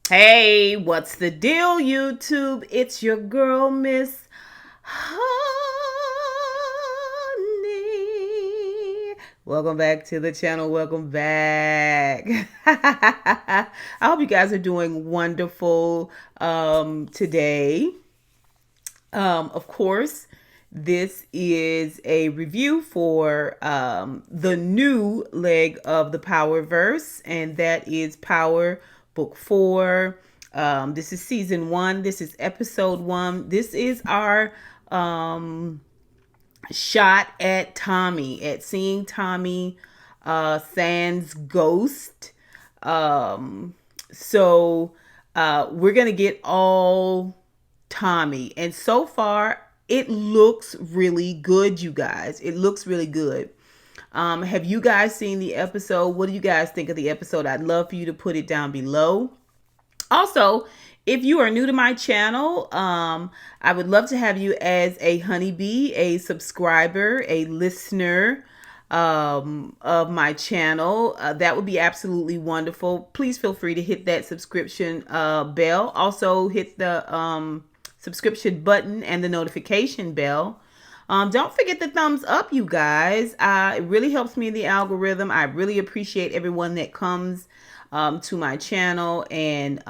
Hey, what's the deal, YouTube? It's your girl, Miss Honey. Welcome back to the channel. Welcome back. I hope you guys are doing wonderful today. Of course, this is a review for the new leg of the Power Verse, and that is Power Book 4. This is season 1. This is episode 1. This is our shot at Tommy, at seeing Tommy Sans ghost. So we're going to get all Tommy. And so far, it looks really good, you guys. It looks really good. Have you guys seen the episode? What do you guys think of the episode? I'd love for you to put it down below. Also, if you are new to my channel, I would love to have you as a honeybee, a subscriber, a listener of my channel. That would be absolutely wonderful. Please feel free to hit that subscription bell. Also, hit the subscription button and the notification bell. Don't forget the thumbs up, you guys. It really helps me in the algorithm. I really appreciate everyone that comes to my channel and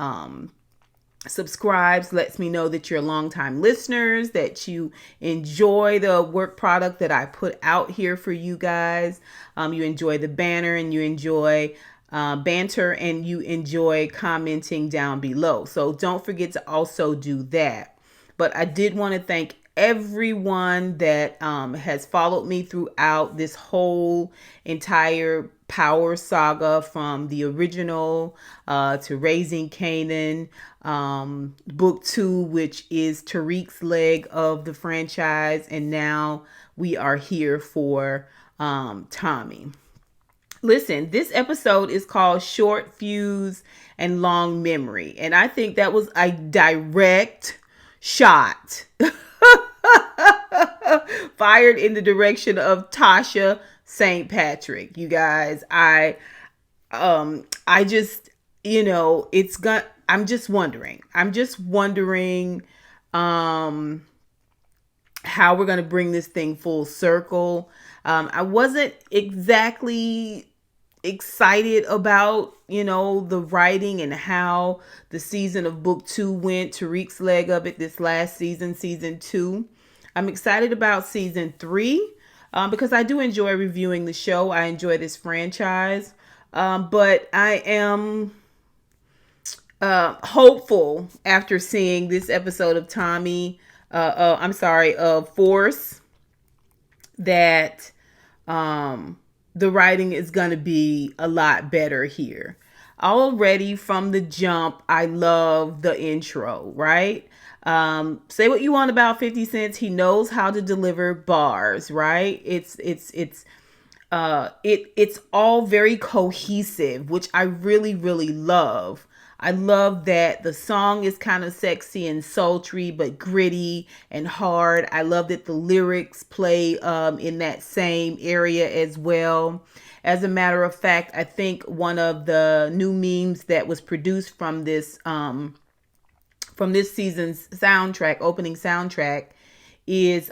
subscribes, lets me know that you're longtime listeners, that you enjoy the work product that I put out here for you guys. You enjoy the banner and you enjoy banter and you enjoy commenting down below. So don't forget to also do that. But I did want to thank everyone that has followed me throughout this whole entire Power saga, from the original to Raising Kanan, book 2, which is Tariq's leg of the franchise, and now we are here for Tommy. Listen, this episode is called Short Fuse and Long Memory, and I think that was a direct shot fired in the direction of Tasha St. Patrick. You guys, I just, it's got, I'm just wondering how we're going to bring this thing full circle. I wasn't exactly excited about, the writing and how the season of book 2 went. Tariq's leg of it this last season, season 2. I'm excited about season 3 because I do enjoy reviewing the show. I enjoy this franchise. But I am hopeful after seeing this episode of of Force, that the writing is going to be a lot better here. Already from the jump, I love the intro, right? Say what you want about 50 Cent. He knows how to deliver bars, right? It's all very cohesive, which I really, really love. I love that the song is kind of sexy and sultry, but gritty and hard. I love that the lyrics play in that same area as well. As a matter of fact, I think one of the new memes that was produced from this season's soundtrack, opening soundtrack, is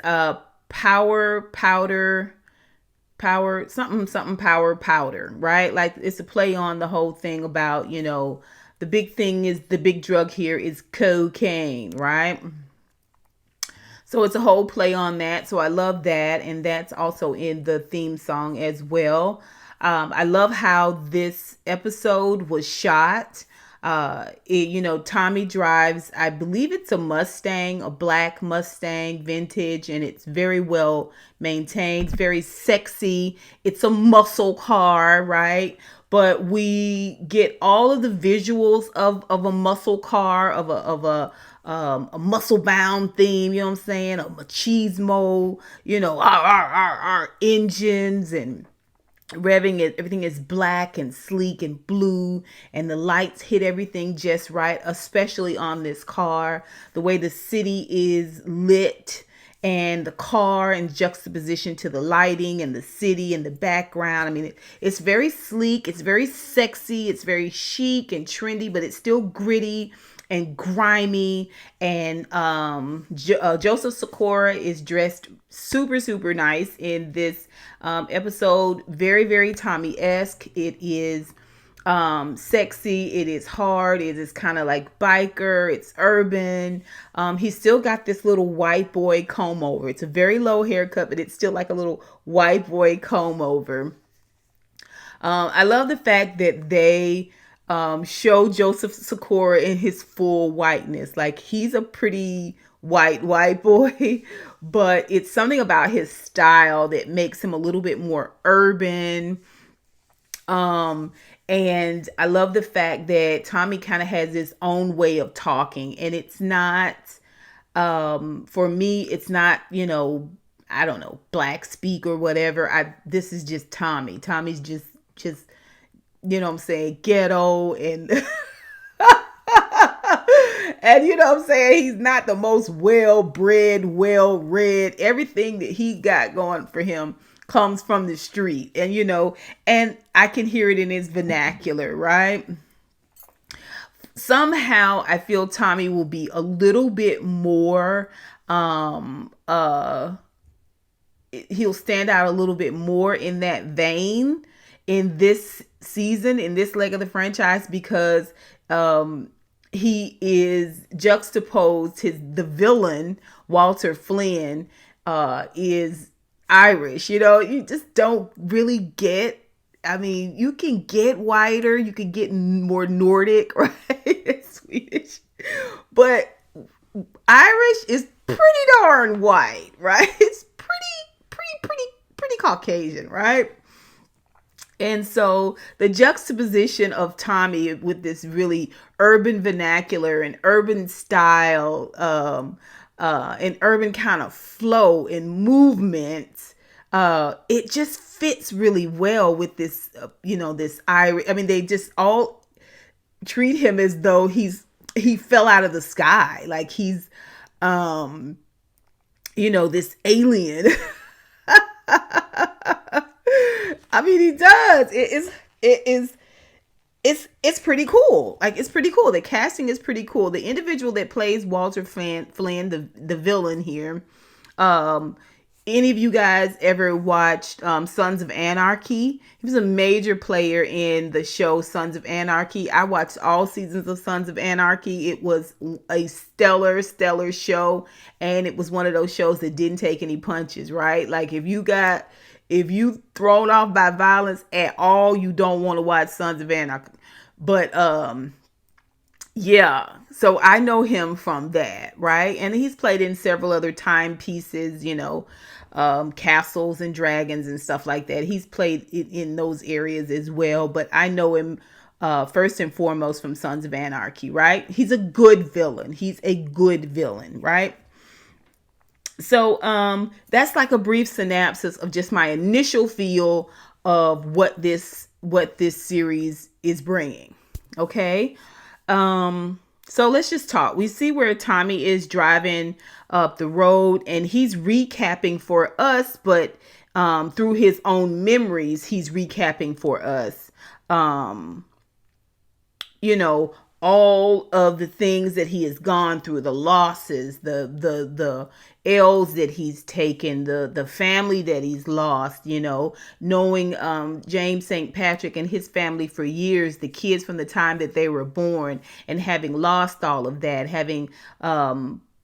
power powder power something something power powder, right? Like, it's a play on the whole thing about, the big thing is, the big drug here is cocaine, right? So it's a whole play on that. So I love that. And that's also in the theme song as well. I love how this episode was shot. Tommy drives, I believe it's a Mustang, a black Mustang vintage, and it's very well maintained, very sexy. It's a muscle car, right? But we get all of the visuals of a muscle car, of a muscle bound theme, you know what I'm saying? A machismo, our engines and revving it. Everything is black and sleek and blue, and the lights hit everything just right, especially on this car. The way the city is lit and the car in juxtaposition to the lighting and the city in the background. I mean, it's very sleek, it's very sexy, it's very chic and trendy, but it's still gritty and grimy. And Joseph Sikora is dressed super, super nice in this episode. Very, very Tommy-esque. It is sexy, it is hard, it is kind of like biker, it's urban. He's still got this little white boy comb over. It's a very low haircut, but it's still like a little white boy comb over. I love the fact that they show Joseph Sikora in his full whiteness. Like, he's a pretty white boy, but it's something about his style that makes him a little bit more urban. And I love the fact that Tommy kind of has his own way of talking, and it's not, for me, it's not, I don't know, black speak or whatever. This is just Tommy. Tommy's just, what I'm saying, ghetto and, and what I'm saying, he's not the most well-bred, well-read. Everything that he got going for him comes from the street, and I can hear it in his vernacular, right? Somehow I feel Tommy will be a little bit more, he'll stand out a little bit more in that vein in this season, in this leg of the franchise, because he is juxtaposed. The villain, Walter Flynn, is Irish. You just don't really get, I mean, you can get whiter, you can get more Nordic, right? Swedish, but Irish is pretty darn white, right? It's pretty Caucasian, right? And so the juxtaposition of Tommy with this really urban vernacular and urban style, and urban kind of flow and movement, it just fits really well with this, this Irish. I mean, they just all treat him as though he fell out of the sky, like he's, this alien. I mean, he does. It's pretty cool. Like, it's pretty cool. The casting is pretty cool. The individual that plays Walter Flynn, the villain here, any of you guys ever watched Sons of Anarchy? He was a major player in the show Sons of Anarchy. I watched all seasons of Sons of Anarchy. It was a stellar show, and it was one of those shows that didn't take any punches, right? Like, if you thrown off by violence at all, you don't want to watch Sons of Anarchy. But yeah, so I know him from that, right? And he's played in several other timepieces, Castles and Dragons and stuff like that. He's played in those areas as well, but I know him first and foremost from Sons of Anarchy, right? He's a good villain. Right? So that's like a brief synopsis of just my initial feel of what this series is bringing. Okay. So let's just talk. We see where Tommy is driving up the road, and he's recapping for us, but through his own memories, he's recapping for us. All of the things that he has gone through, the losses, the L's that he's taken, the family that he's lost, knowing James St. Patrick and his family for years, the kids from the time that they were born, and having lost all of that, having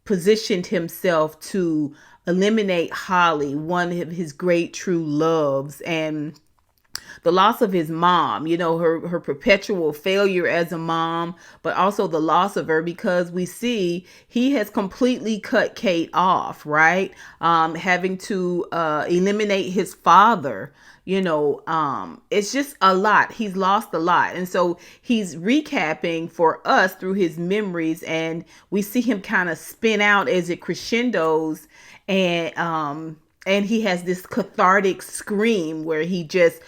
positioned himself to eliminate Holly, one of his great true loves, and the loss of his mom, her perpetual failure as a mom, but also the loss of her because we see he has completely cut Kate off, right? Having to eliminate his father, it's just a lot. He's lost a lot. And so he's recapping for us through his memories, and we see him kind of spin out as it crescendos, and and he has this cathartic scream where he just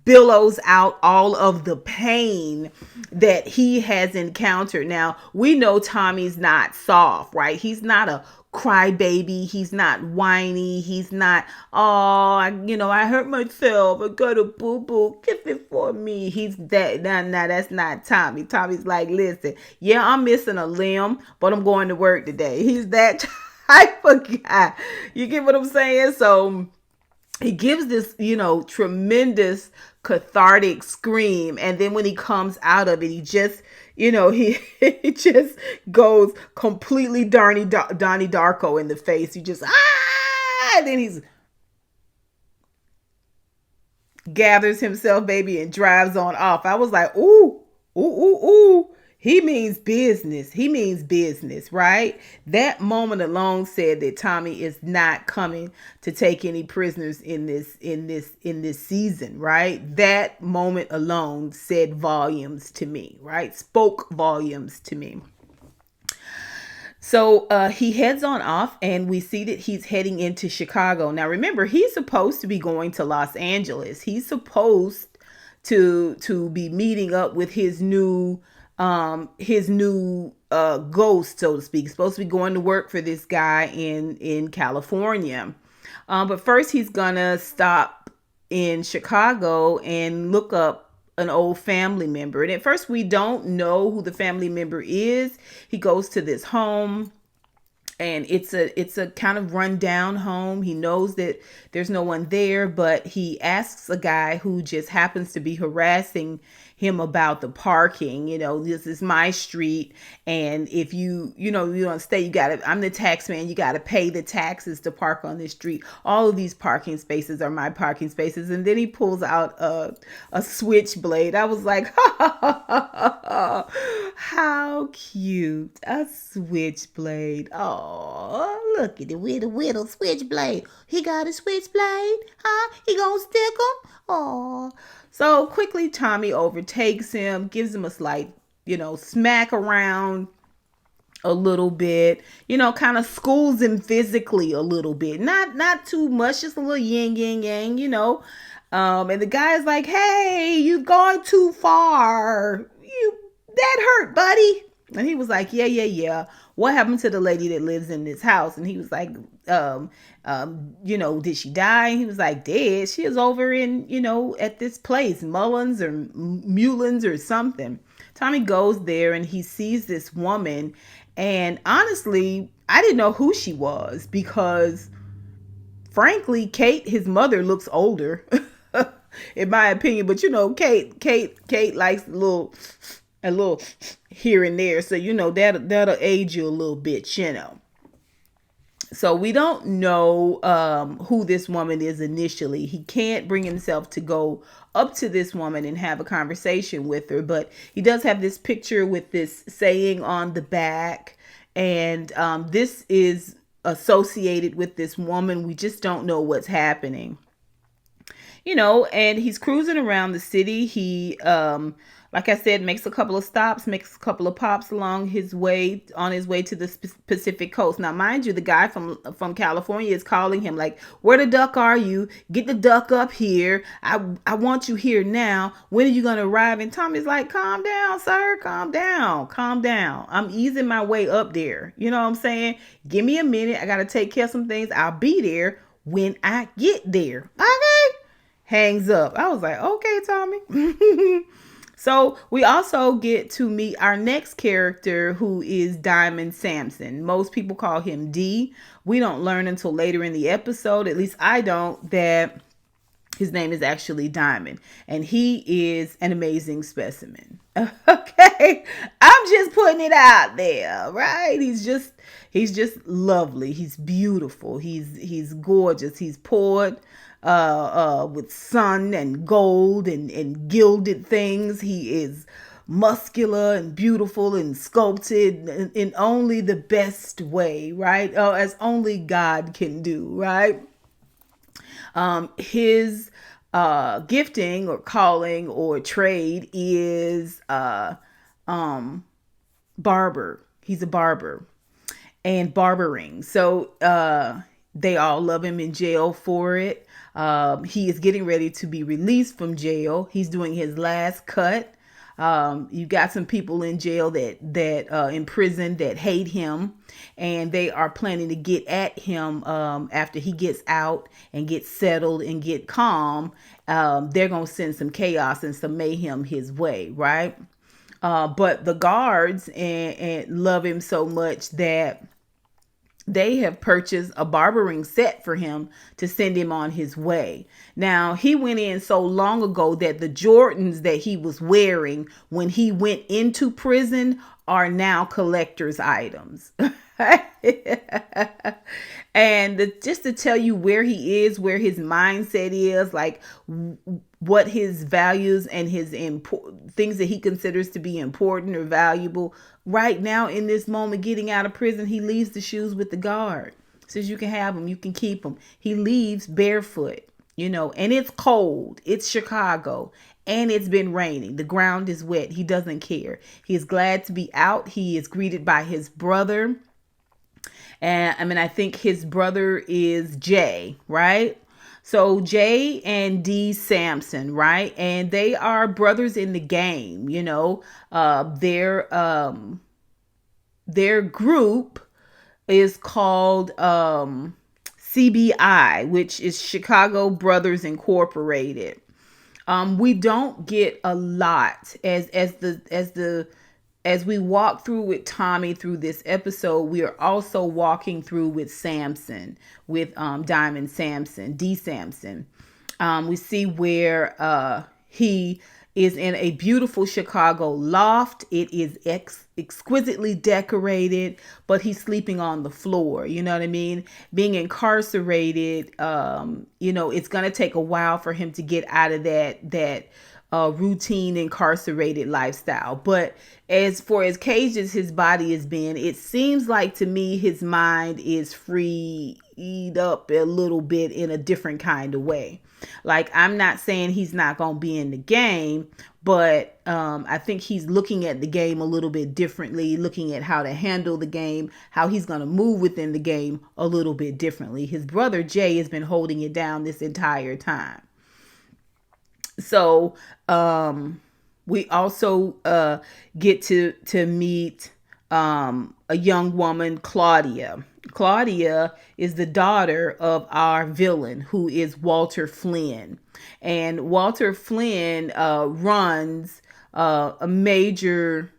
billows out all of the pain that he has encountered. Now, we know Tommy's not soft, right? He's not a crybaby. He's not whiny. He's not, oh, I hurt myself. I got a boo-boo. Kiss it for me. He's that. Nah, that's not Tommy. Tommy's like, listen, yeah, I'm missing a limb, but I'm going to work today. He's that type of guy. You get what I'm saying? So he gives this, tremendous cathartic scream. And then when he comes out of it, he just, he just goes completely Donnie Darko in the face. He just, and then he's gathers himself, baby, and drives on off. I was like, ooh, ooh, ooh, ooh. He means business. He means business, right? That moment alone said that Tommy is not coming to take any prisoners in this season, right? That moment alone said volumes to me, right? Spoke volumes to me. So he heads on off, and we see that he's heading into Chicago. Now, remember, he's supposed to be going to Los Angeles. He's supposed to be meeting up with his new ghost, so to speak. He's supposed to be going to work for this guy in California. But first, he's gonna stop in Chicago and look up an old family member. And at first we don't know who the family member is. He goes to this home, and it's a kind of rundown home. He knows that there's no one there, but he asks a guy who just happens to be harassing him about the parking. This is my street, and if you don't stay, I'm the tax man, you gotta pay the taxes to park on this street. All of these parking spaces are my parking spaces. And then he pulls out a switchblade. I was like, how cute, a switchblade. Oh, look at the whittle switchblade. He got a switchblade, huh? He gonna stick him? Oh. So quickly, Tommy overtakes him, gives him a slight, smack around a little bit, kind of schools him physically a little bit. Not too much, just a little yin, yin, yang, And the guy's like, hey, you gone too far. That hurt, buddy. And he was like, yeah. What happened to the lady that lives in this house? And he was like, did she die? And he was like, dead. She is over in, at this place, Mullins or Mullins or something. Tommy goes there and he sees this woman. And honestly, I didn't know who she was because, frankly, Kate, his mother, looks older, in my opinion. But Kate likes a little here and there, so that'll age you a little bit, So we don't know who this woman is initially. He can't bring himself to go up to this woman and have a conversation with her, but he does have this picture with this saying on the back, and this is associated with this woman. We just don't know what's happening. And he's cruising around the city. He like I said, makes a couple of stops, makes a couple of pops on his way to the Pacific coast. Now, mind you, the guy from California is calling him like, where the duck are you? Get the duck up here. I want you here now. When are you going to arrive? And Tommy's like, calm down, sir. Calm down. I'm easing my way up there. You know what I'm saying? Give me a minute. I got to take care of some things. I'll be there when I get there. Okay? Hangs up. I was like, okay, Tommy. So we also get to meet our next character, who is Diamond Sampson. Most people call him D. We don't learn until later in the episode, at least I don't, that his name is actually Diamond. And he is an amazing specimen. Okay? I'm just putting it out there, right? He's just lovely. He's beautiful. He's gorgeous. He's poured with sun and gold and gilded things. He is muscular and beautiful and sculpted in only the best way, right? As only God can do, right? His gifting or calling or trade is barber. He's a barber and barbering. So They all love him in jail for it. He is getting ready to be released from jail. He's doing his last cut. You got some people in jail that in prison that hate him, and they are planning to get at him after he gets out and gets settled and get calm. They're gonna send some chaos and some mayhem his way, right? But the guards and love him so much that they have purchased a barbering set for him to send him on his way. Now, he went in so long ago that the Jordans that he was wearing when he went into prison are now collector's items. And just to tell you where he is, where his mindset is, like what his values and his things that he considers to be important or valuable. Right now, in this moment, getting out of prison, he leaves the shoes with the guard. Says you can have them, you can keep them. He leaves barefoot, and it's cold. It's Chicago. And it's been raining. The ground is wet. He doesn't care. He is glad to be out. He is greeted by his brother. And I think his brother is Jay, right? So Jay and D Sampson, right? And they are brothers in the game, their group is called CBI, which is Chicago Brothers Incorporated. We don't get a lot as we walk through with Tommy through this episode. We are also walking through with Samson, with Diamond Sampson, D Sampson. We see where he is in a beautiful Chicago loft. It is exquisitely decorated, but he's sleeping on the floor. You know what I mean? Being incarcerated, it's going to take a while for him to get out of that routine incarcerated lifestyle. But as for as caged as his body has been, it seems like to me his mind is freed up a little bit in a different kind of way. Like, I'm not saying he's not going to be in the game, but I think he's looking at the game a little bit differently, looking at how to handle the game, how he's going to move within the game a little bit differently. His brother Jay has been holding it down this entire time. So we also get to meet a young woman, Claudia. Claudia is the daughter of our villain, who is Walter Flynn. And Walter Flynn runs a major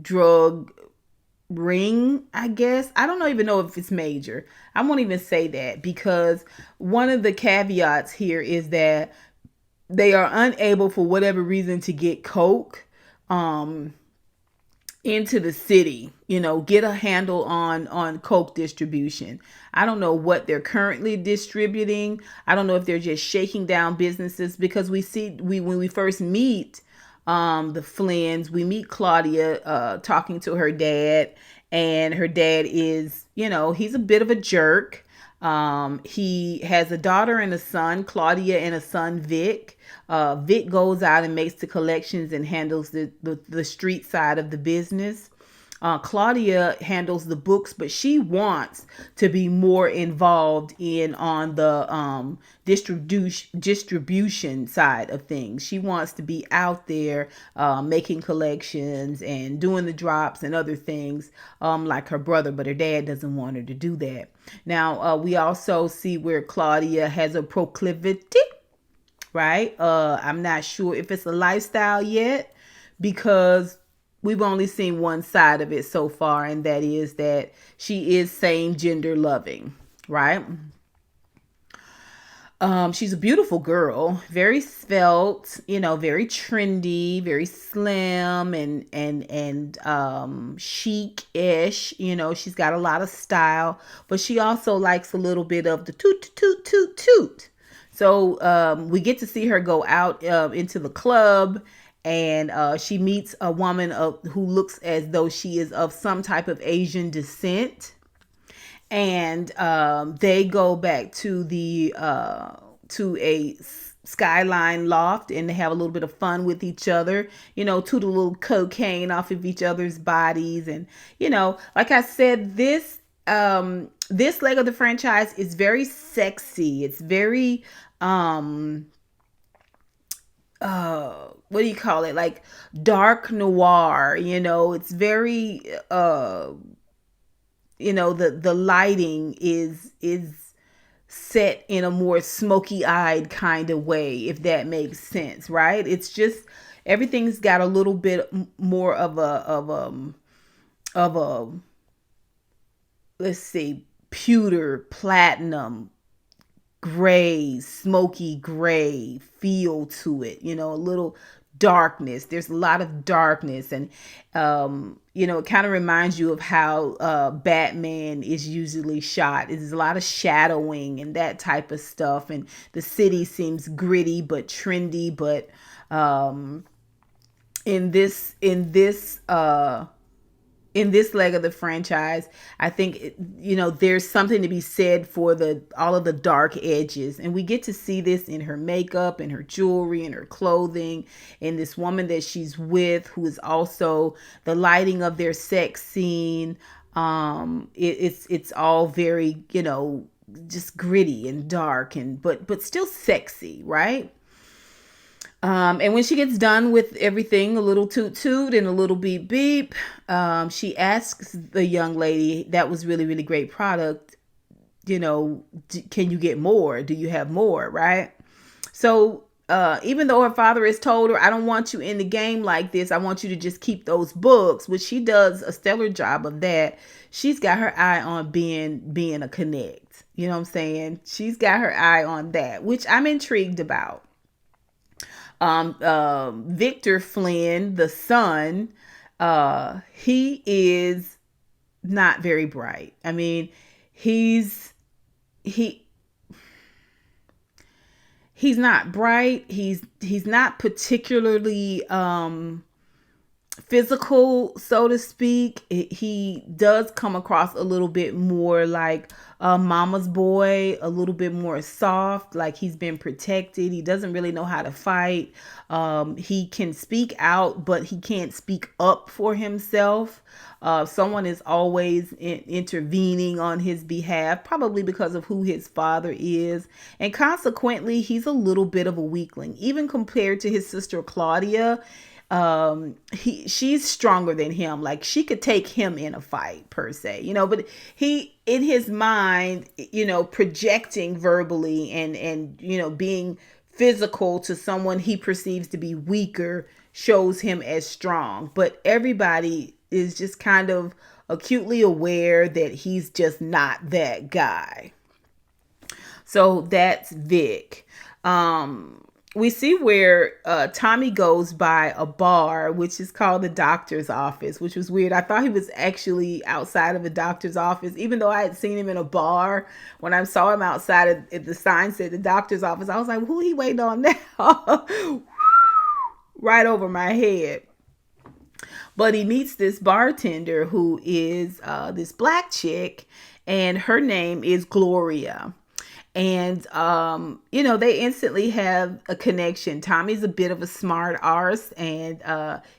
drug ring, I guess. I don't even know if it's major. I won't even say that, because one of the caveats here is that they are unable, for whatever reason, to get coke into the city, get a handle on coke distribution. I don't know what they're currently distributing. I don't know if they're just shaking down businesses, because when we first meet the Flynn's, we meet Claudia talking to her dad, and her dad is, he's a bit of a jerk. He has a daughter and a son, Claudia, and a son, Vic. Vic goes out and makes the collections and handles the street side of the business. Claudia handles the books, but she wants to be more involved on the distribution side of things. She wants to be out there making collections and doing the drops and other things like her brother, but her dad doesn't want her to do that. Now, we also see where Claudia has a proclivity, right? I'm not sure if it's a lifestyle yet, because we've only seen one side of it so far, and that is that she is same gender loving, right? She's a beautiful girl, very svelte, very trendy, very slim and chic-ish. She's got a lot of style, but she also likes a little bit of the toot toot toot toot. So we get to see her go out into the club, and she meets a woman who looks as though she is of some type of Asian descent. And they go back to a skyline loft, and they have a little bit of fun with each other, toot a little cocaine off of each other's bodies. And, like I said, this this leg of the franchise is very sexy. It's very what do you call it? Like dark noir, it's very the lighting is set in a more smoky-eyed kind of way, if that makes sense, right? It's just everything's got a little bit more of a let's say pewter, platinum, gray, smoky gray feel to it, a little darkness. There's a lot of darkness, and it kind of reminds you of how Batman is usually shot. There's a lot of shadowing and that type of stuff, and the city seems gritty but trendy. But in this leg of the franchise, I think there's something to be said for all of the dark edges, and we get to see this in her makeup, in her jewelry, in her clothing, in this woman that she's with, who is also the lighting of their sex scene. It's all very just gritty and dark, and but still sexy, right? And when she gets done with everything, a little toot toot and a little beep beep, she asks the young lady, that was really, really great product. Can you get more? Do you have more? Right? So, even though her father has told her, I don't want you in the game like this, I want you to just keep those books, which she does a stellar job of that. She's got her eye on being a connect. You know what I'm saying? She's got her eye on that, which I'm intrigued about. Victor Flynn, the son, he is not very bright. I mean, he's not bright. He's not particularly physical, so to speak. He does come across a little bit more like a mama's boy, a little bit more soft, like he's been protected. He doesn't really know how to fight. He can speak out, but he can't speak up for himself. Someone is always intervening on his behalf, probably because of who his father is. And consequently, he's a little bit of a weakling, even compared to his sister Claudia. She's stronger than him. Like she could take him in a fight per se, but he, in his mind, projecting verbally and being physical to someone he perceives to be weaker shows him as strong. But everybody is just kind of acutely aware that he's just not that guy. So that's Vic. We see where Tommy goes by a bar, which is called the doctor's office, which was weird. I thought he was actually outside of a doctor's office, even though I had seen him in a bar. When I saw him outside, the sign said the doctor's office. I was like, who he waiting on now? Right over my head. But he meets this bartender who is this black chick, and her name is Gloria. And, they instantly have a connection. Tommy's a bit of a smart arse, and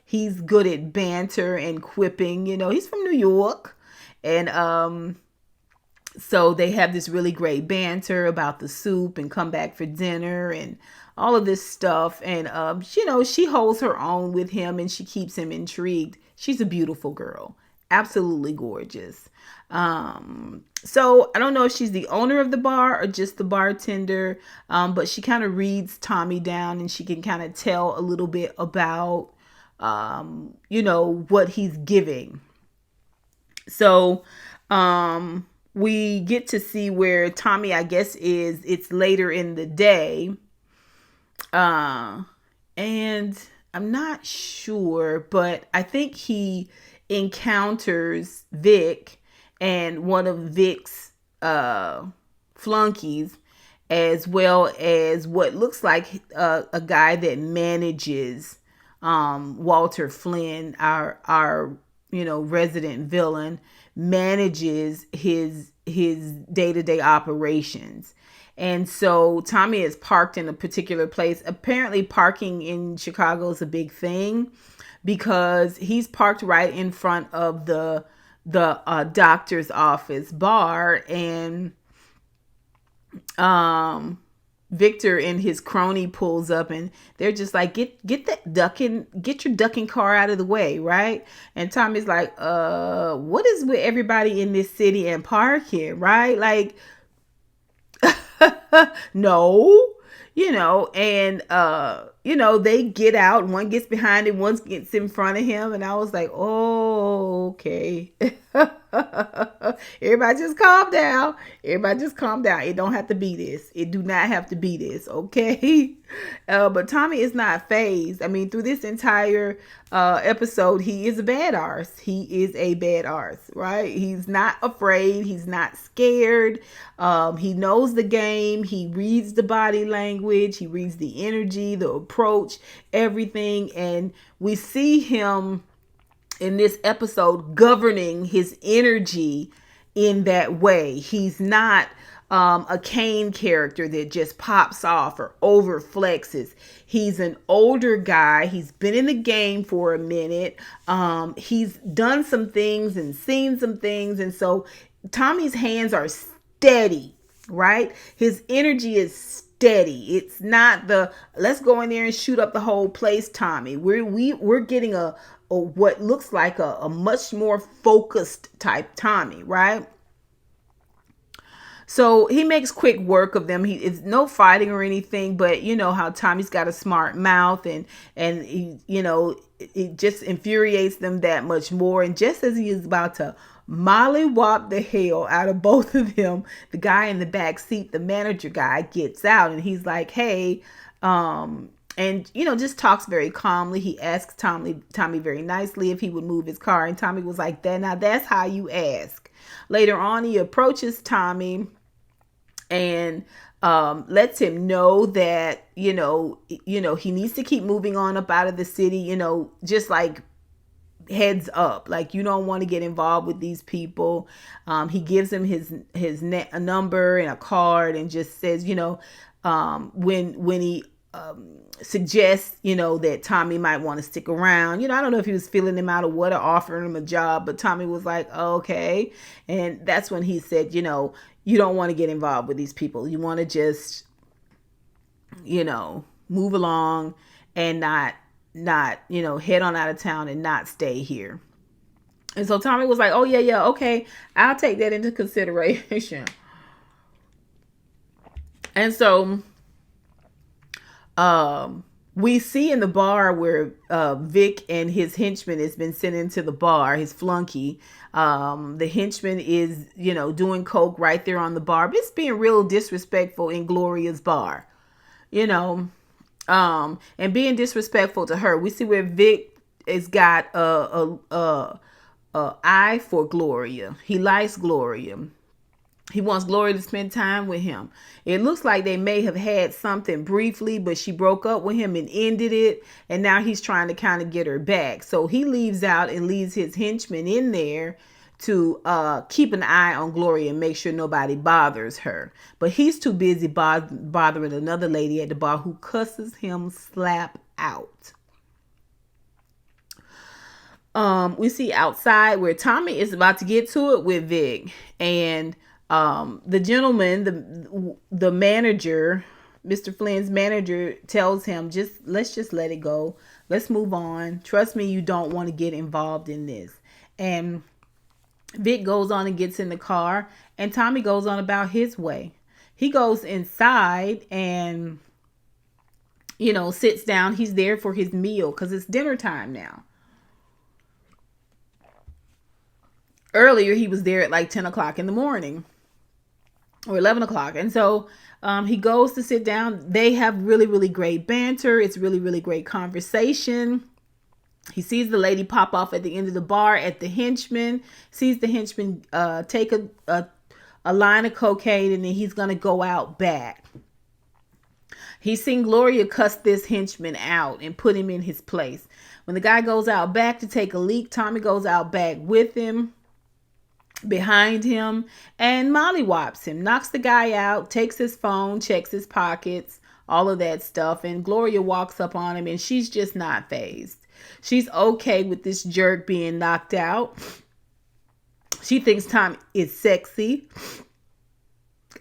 he's good at banter and quipping. He's from New York. And so they have this really great banter about the soup and come back for dinner and all of this stuff. And, she holds her own with him and she keeps him intrigued. She's a beautiful girl. Absolutely gorgeous. So I don't know if she's the owner of the bar or just the bartender, but she kind of reads Tommy down and she can kind of tell a little bit about, what he's giving. So, we get to see where Tommy, I guess, it's later in the day. And I'm not sure, but I think he encounters Vic and one of Vic's flunkies, as well as what looks like a guy that manages Walter Flynn, our resident villain, manages his day-to-day operations. And so Tommy is parked in a particular place. Apparently parking in Chicago is a big thing, because he's parked right in front of the the doctor's office bar, and um Victor and his crony pulls up, and they're just like, get your ducking car out of the way, right? And Tommy's like, what is with everybody in this city and parking, right? Like, no, and they get out, one gets behind him, one gets in front of him, and I was like, oh, okay. Everybody just calm down. Everybody just calm down. It don't have to be this. It do not have to be this, okay? But Tommy is not phased. I mean, through this entire episode, he is a bad arse. He is a bad arse, right? He's not afraid. He's not scared. He knows the game. He reads the body language. He reads the energy, the approach, everything. And we see him in this episode governing his energy in that way. He's not a Kane character that just pops off or over flexes. He's an older guy. He's been in the game for a minute. He's done some things and seen some things. And so Tommy's hands are steady, right? His energy is steady. It's not the let's go in there and shoot up the whole place Tommy. We're getting a what looks like a much more focused type Tommy, right? So he makes quick work of them. It's no fighting or anything, but you know how Tommy's got a smart mouth, and he, it just infuriates them that much more. And just as he is about to mollywop the hell out of both of them, the guy in the back seat, the manager guy, gets out, and he's like, hey, and just talks very calmly. He asks Tommy very nicely if he would move his car, and Tommy was like, that's how you ask. Later on, he approaches Tommy and lets him know that he needs to keep moving on up out of the city, just like heads up, like you don't want to get involved with these people. He gives him his number and a card, and just says, when he suggests, that Tommy might want to stick around. I don't know if he was feeling him out of what, or offering him a job, but Tommy was like, oh, okay. And that's when he said, you don't want to get involved with these people. You want to just, move along and not, head on out of town and not stay here. And so Tommy was like, oh yeah, okay, I'll take that into consideration. And so we see in the bar where Vic and his henchman has been sent into the bar, his flunky. The henchman is, doing coke right there on the bar, but it's being real disrespectful in Gloria's bar, and being disrespectful to her. We see where Vic has got a eye for Gloria. He likes Gloria. He wants Gloria to spend time with him. It looks like they may have had something briefly, but she broke up with him and ended it. And now he's trying to kind of get her back. So he leaves out and leaves his henchman in there to keep an eye on Gloria and make sure nobody bothers her. But he's too busy bothering another lady at the bar who cusses him slap out. We see outside where Tommy is about to get to it with Vic, and the gentleman, the manager, Mr. Flynn's manager, tells him, let's just let it go. Let's move on. Trust me, you don't want to get involved in this. And Vic goes on and gets in the car, and Tommy goes on about his way. He goes inside and, sits down. He's there for his meal because it's dinner time now. Earlier, he was there at like 10 o'clock in the morning. Or 11 o'clock. And so he goes to sit down. They have really, really great banter. It's really, really great conversation. He sees the lady pop off at the end of the bar at the henchman. Sees the henchman take a line of cocaine, and then he's going to go out back. He's seen Gloria cuss this henchman out and put him in his place. When the guy goes out back to take a leak, Tommy goes out back with him, behind him, and mollywops him, knocks the guy out, takes his phone, checks his pockets, all of that stuff. And Gloria walks up on him, and she's just not fazed. She's okay with this jerk being knocked out. She thinks Tommy is sexy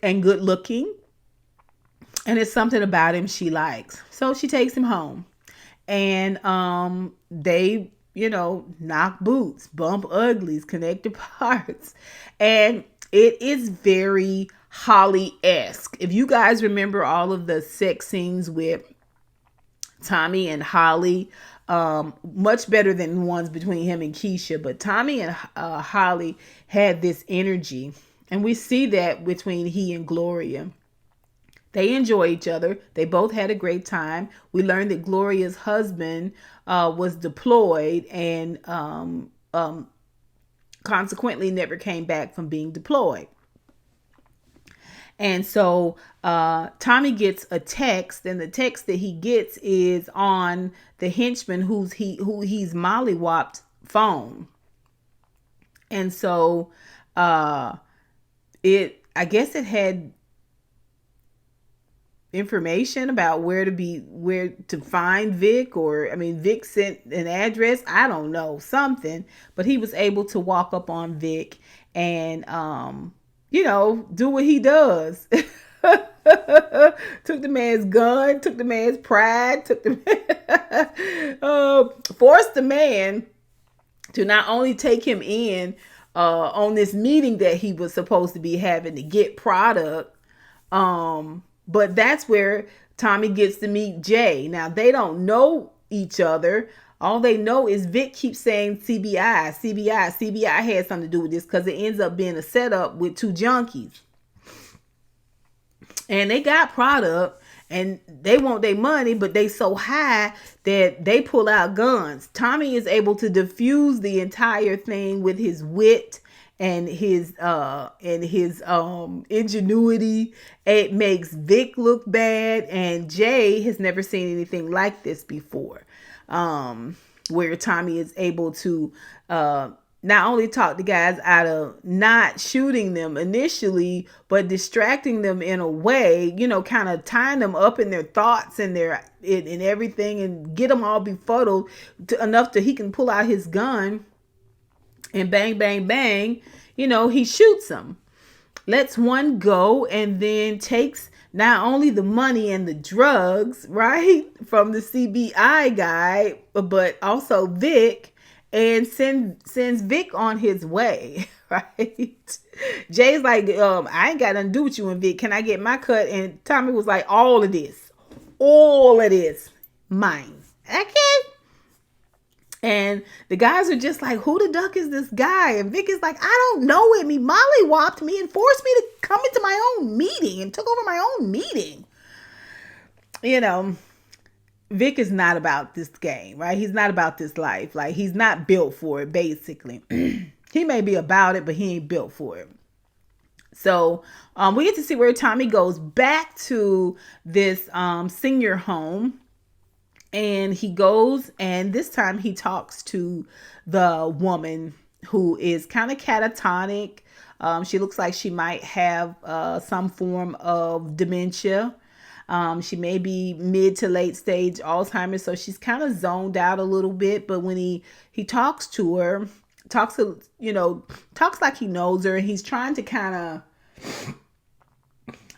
and good looking, and it's something about him she likes. So she takes him home, and they, knock boots, bump uglies, connect the parts, and it is very Holly-esque. If you guys remember all of the sex scenes with Tommy and Holly, much better than the ones between him and Keisha, but Tommy and Holly had this energy, and we see that between he and Gloria. They enjoy each other. They both had a great time. We learned that Gloria's husband was deployed and consequently never came back from being deployed. And so Tommy gets a text, and the text that he gets is on the henchman who he's mollywopped phone. And so I guess it had information about where to find Vic, or Vic sent an address, I don't know, something, but he was able to walk up on Vic and do what he does. Took the man's gun, took the man's pride, forced the man to not only take him in on this meeting that he was supposed to be having to get product, but that's where Tommy gets to meet Jay. Now, they don't know each other. All they know is Vic keeps saying CBI. CBI had something to do with this, because it ends up being a setup with two junkies. And they got product and they want their money, but they so high that they pull out guns. Tommy is able to defuse the entire thing with his wit and his ingenuity. It makes Vic look bad, and Jay has never seen anything like this before. Where Tommy is able to not only talk the guys out of not shooting them initially, but distracting them in a way, kind of tying them up in their thoughts and in everything, and get them all befuddled enough that he can pull out his gun and bang, bang, bang, he shoots them, lets one go, and then takes not only the money and the drugs, right, from the CBI guy, but also Vic, and sends Vic on his way, right? Jay's like, I ain't got nothing to do with you and Vic. Can I get my cut? And Tommy was like, all of this, mine. Okay. And the guys are just like, who the duck is this guy? And Vic is like, I don't know him. He mollywopped me and forced me to come into my own meeting and took over my own meeting. Vic is not about this game, right? He's not about this life. Like, he's not built for it, basically. He may be about it, but he ain't built for it. So we get to see where Tommy goes back to this senior home. And he goes, and this time he talks to the woman who is kind of catatonic. She looks like she might have some form of dementia. She may be mid to late stage Alzheimer's, so she's kind of zoned out a little bit. But when he talks to her, talks like he knows her, and he's trying to kind of,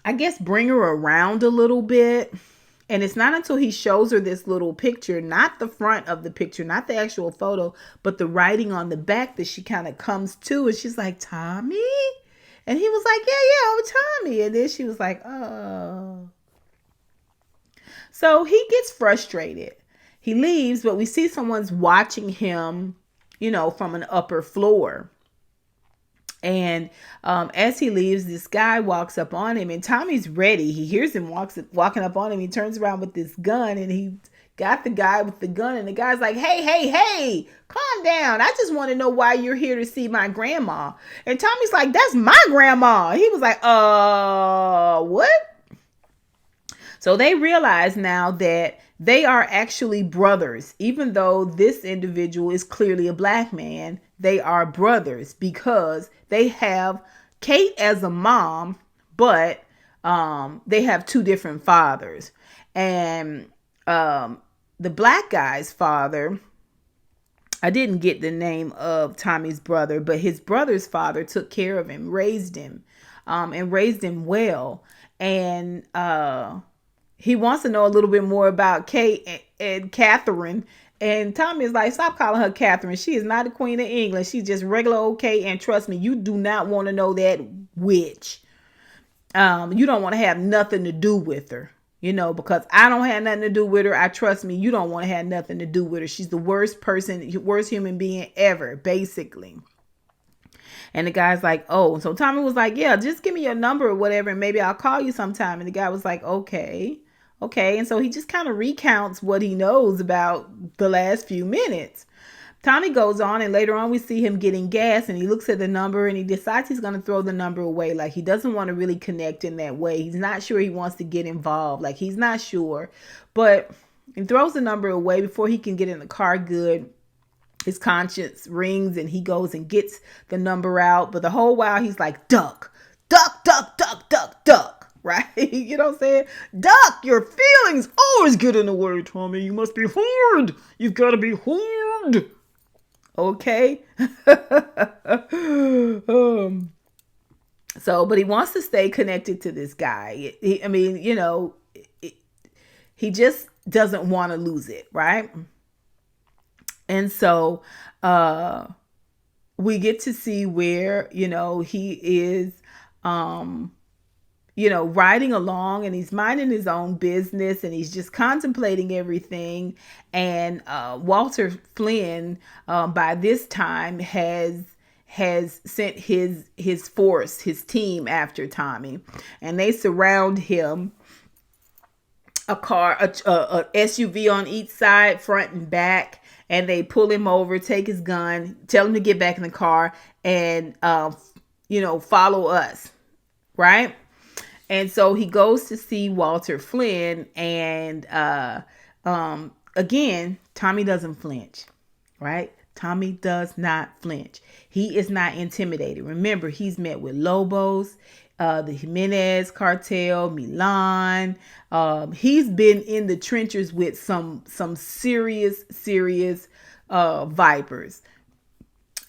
I guess, bring her around a little bit. And it's not until he shows her this little picture, not the front of the picture, not the actual photo, but the writing on the back, that she kind of comes to, and she's like, Tommy? And he was like, yeah, Tommy. And then she was like, oh. So he gets frustrated. He leaves, but we see someone's watching him, from an upper floor. And as he leaves, this guy walks up on him, and Tommy's ready. He hears him walking up on him. He turns around with this gun, and he got the guy with the gun, and the guy's like, hey, calm down. I just want to know why you're here to see my grandma. And Tommy's like, that's my grandma. He was like, what? So they realize now that they are actually brothers. Even though this individual is clearly a black man, they are brothers because they have Kate as a mom, but they have two different fathers. And the black guy's father I didn't get the name of Tommy's brother, but his brother's father took care of him, and raised him well. And he wants to know a little bit more about Kate and Catherine. And Tommy is like, stop calling her Catherine. She is not the Queen of England. She's just regular old Kate. And trust me, you do not want to know that witch. You don't want to have nothing to do with her. Because I don't have nothing to do with her. I trust me, you don't want to have nothing to do with her. She's the worst person, worst human being ever, basically. And the guy's like, oh. So Tommy was like, yeah, just give me your number or whatever, and maybe I'll call you sometime. And the guy was like, okay. And so he just kind of recounts what he knows about the last few minutes. Tommy goes on, and later on we see him getting gas, and he looks at the number and he decides he's going to throw the number away. Like, he doesn't want to really connect in that way. He's not sure he wants to get involved. Like, he's not sure, but he throws the number away before he can get in the car good. His conscience rings and he goes and gets the number out. But the whole while he's like, duck, duck, duck, duck, duck, duck. Right? You know what I'm saying? Duck, your feelings always get in the way, Tommy. You must be horned. You've got to be horned. Okay. But he wants to stay connected to this guy. He just doesn't want to lose it, right? And so we get to see where, he is, riding along, and he's minding his own business, and he's just contemplating everything. And Walter Flynn, by this time, has sent his force, his team, after Tommy, and they surround him. A car, a SUV on each side, front and back, and they pull him over, take his gun, tell him to get back in the car, and follow us, right? And so he goes to see Walter Flynn, and again, Tommy doesn't flinch, right? Tommy does not flinch. He is not intimidated. Remember, he's met with Lobos, the Jimenez cartel, Milan. He's been in the trenches with some serious vipers,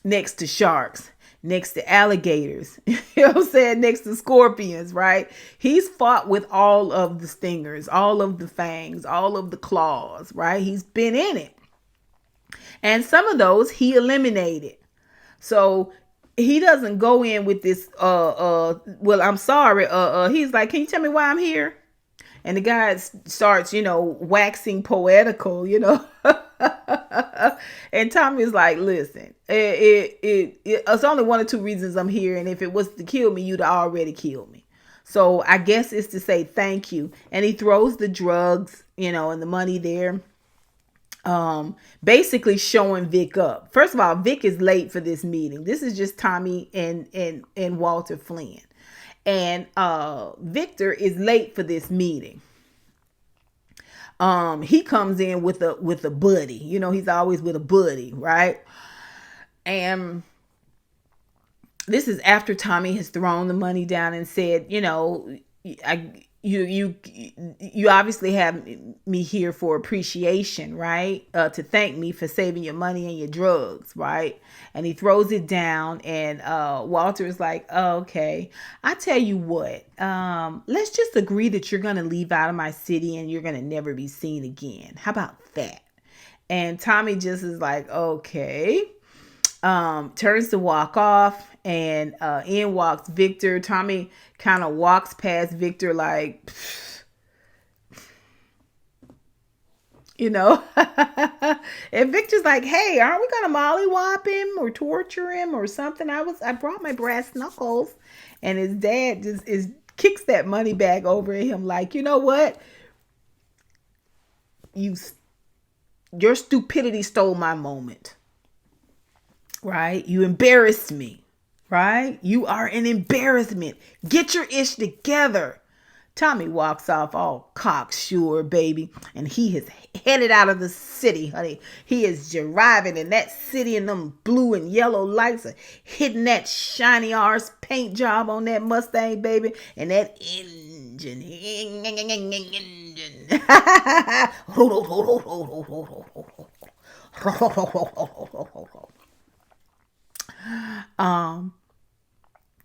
next to sharks, next to alligators, you know what I'm saying, next to scorpions, right? He's fought with all of the stingers, all of the fangs, all of the claws, right? He's been in it. And some of those he eliminated. So he doesn't go in with this, well, I'm sorry. He's like, can you tell me why I'm here? And the guy starts, waxing poetical, And Tommy's like, listen, it's only one or two reasons I'm here. And if it was to kill me, you'd already killed me. So I guess it's to say thank you. And he throws the drugs, and the money there. Basically showing Vic up. First of all, Vic is late for this meeting. This is just Tommy and Walter Flynn. And Victor is late for this meeting. He comes in with a buddy. He's always with a buddy, right? And this is after Tommy has thrown the money down and said, you obviously have me here for appreciation, right? To thank me for saving your money and your drugs, right? And he throws it down, and Walter is like, oh, okay, I tell you what, let's just agree that you're going to leave out of my city and you're going to never be seen again. How about that? And Tommy just is like, okay. Turns to walk off, and in walks Victor. Tommy kind of walks past Victor like, and Victor's like, hey, aren't we gonna mollywop him or torture him or something? I brought my brass knuckles. And his dad just kicks that money bag over at him like, you know what, your stupidity stole my moment. Right? You embarrassed me, right? You are an embarrassment. Get your ish together. Tommy walks off all cocksure, baby. And he is headed out of the city, honey. He is driving in that city, and them blue and yellow lights are hitting that shiny arse paint job on that Mustang, baby. And that engine. um,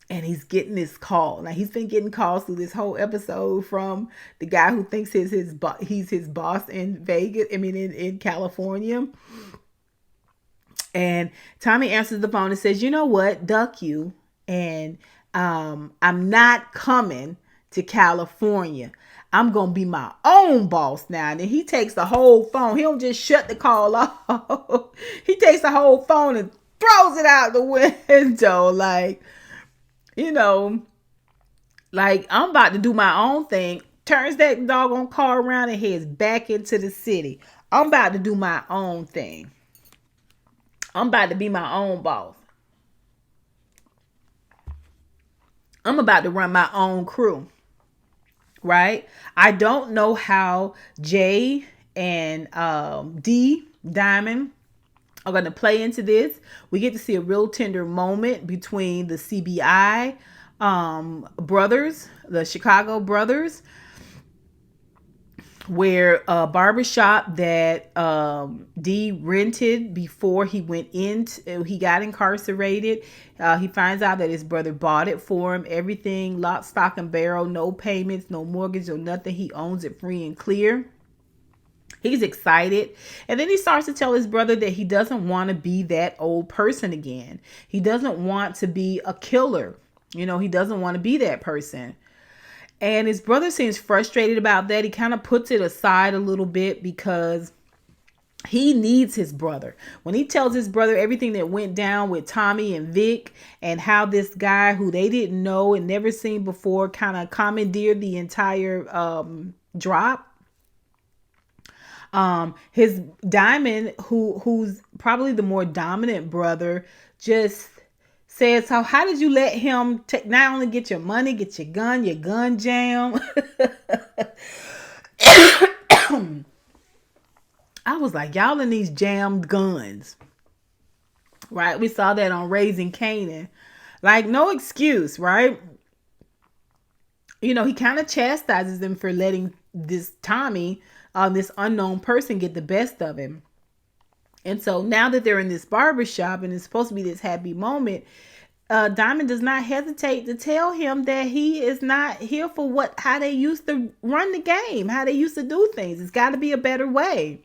and he's getting this call. Now he's been getting calls through this whole episode from the guy who thinks he's his boss in Vegas. I mean, in California. And Tommy answers the phone and says, "You know what? Duck you. And I'm not coming to California. I'm going to be my own boss now." And then he takes the whole phone. He don't just shut the call off. He takes the whole phone and throws it out the window. Like, you know, like, I'm about to do my own thing. Turns that doggone car around and heads back into the city. I'm about to do my own thing. I'm about to be my own boss. I'm about to run my own crew. Right? I don't know how Jay and D Diamond are going to play into this. We get to see a real tender moment between the CBI brothers, the Chicago brothers, where a barbershop that D rented before he went he got incarcerated. He finds out that his brother bought it for him. Everything, lock, stock, and barrel, no payments, no mortgage, or nothing. He owns it free and clear. He's excited. And then he starts to tell his brother that he doesn't want to be that old person again. He doesn't want to be a killer. He doesn't want to be that person. And his brother seems frustrated about that. He kind of puts it aside a little bit because he needs his brother. When he tells his brother everything that went down with Tommy and Vic, and how this guy who they didn't know and never seen before kind of commandeered the entire drop. His Diamond, who's probably the more dominant brother, just says, "So how did you let him not only get your money, get your gun jam?" I was like, y'all in these jammed guns, right? We saw that on Raising Kanan. Like, no excuse, right? He kind of chastises them for letting this Tommy, this unknown person, get the best of him. And so now that they're in this barbershop and it's supposed to be this happy moment, Diamond does not hesitate to tell him that he is not here for how they used to run the game, how they used to do things. It's got to be a better way.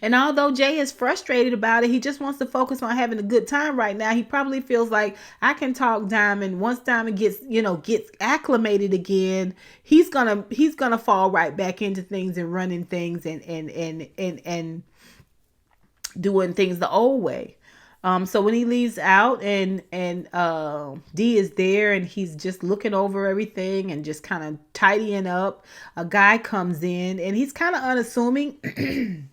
And although Jay is frustrated about it, he just wants to focus on having a good time right now. He probably feels like, I can talk Diamond. Once Diamond gets acclimated again, he's gonna fall right back into things and running things and doing things the old way. So when he leaves out and D is there and he's just looking over everything and just kind of tidying up, a guy comes in and he's kind of unassuming.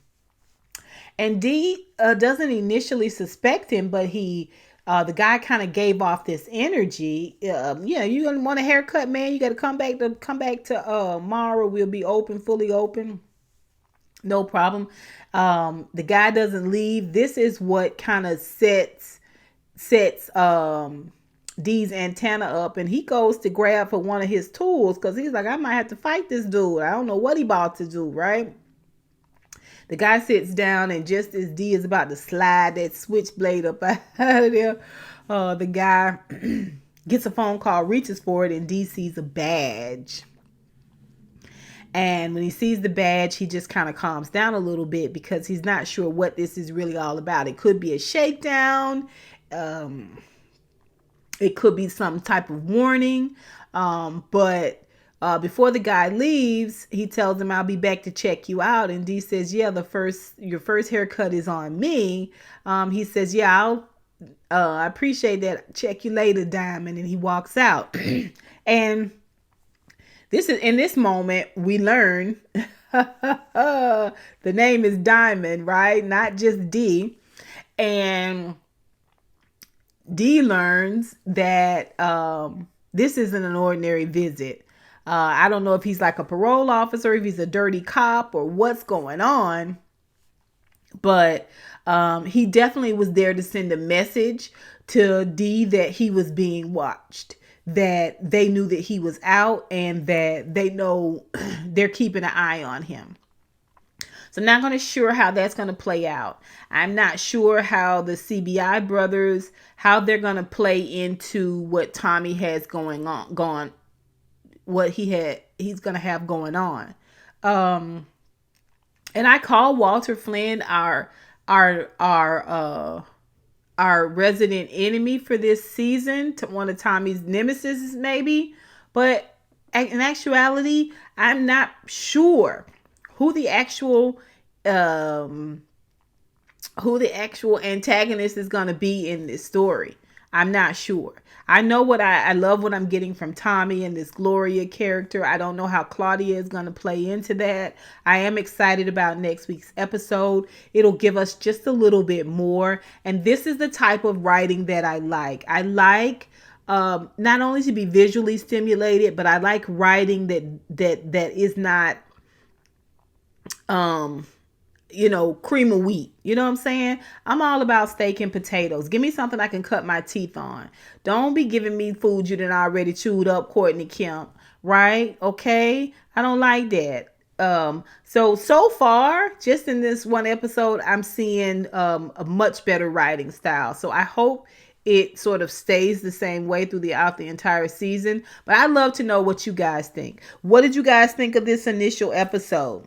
And D doesn't initially suspect him, but the guy kind of gave off this energy. You gonna want a haircut, man? You got to come back to Mara. We'll be fully open. No problem. The guy doesn't leave. This is what kind of sets D's antenna up, and he goes to grab for one of his tools because he's like, I might have to fight this dude. I don't know what he about to do, right? The guy sits down, and just as D is about to slide that switchblade up out of there, the guy gets a phone call, reaches for it, and D sees a badge. And when he sees the badge, he just kind of calms down a little bit because he's not sure what this is really all about. It could be a shakedown. It could be some type of warning. But before the guy leaves, he tells him, I'll be back to check you out. And D says, yeah, your first haircut is on me. He says, yeah, I appreciate that. Check you later, Diamond. And he walks out. And in this moment, we learn the name is Diamond, right? Not just D. And D learns that this isn't an ordinary visit. I don't know if he's like a parole officer, if he's a dirty cop, or what's going on. But he definitely was there to send a message to D that he was being watched, that they knew that he was out, and that they know they're keeping an eye on him. So I'm not going to sure how that's going to play out. I'm not sure how the CBI brothers, how they're going to play into what Tommy has what he's going to have going on. And I call Walter Flynn our our resident enemy for this season, to one of Tommy's nemesis maybe, but in actuality, I'm not sure who the actual antagonist is going to be in this story. I'm not sure. I know what I love what I'm getting from Tommy and this Gloria character. I don't know how Claudia is going to play into that. I am excited about next week's episode. It'll give us just a little bit more. And this is the type of writing that I like. I like not only to be visually stimulated, but I like writing that is not cream of wheat. You know what I'm saying? I'm all about steak and potatoes. Give me something I can cut my teeth on. Don't be giving me food you done already chewed up, Courtney Kemp. Right? Okay? I don't like that. So far, just in this one episode, I'm seeing a much better writing style. So I hope it sort of stays the same way throughout the entire season. But I'd love to know what you guys think. What did you guys think of this initial episode?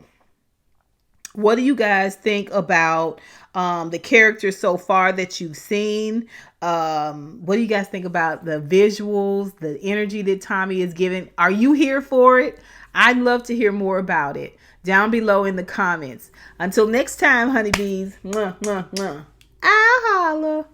What do you guys think about the characters so far that you've seen? What do you guys think about the visuals, the energy that Tommy is giving? Are you here for it? I'd love to hear more about it down below in the comments. Until next time, honeybees. Mwah, mwah, mwah. I'll holla.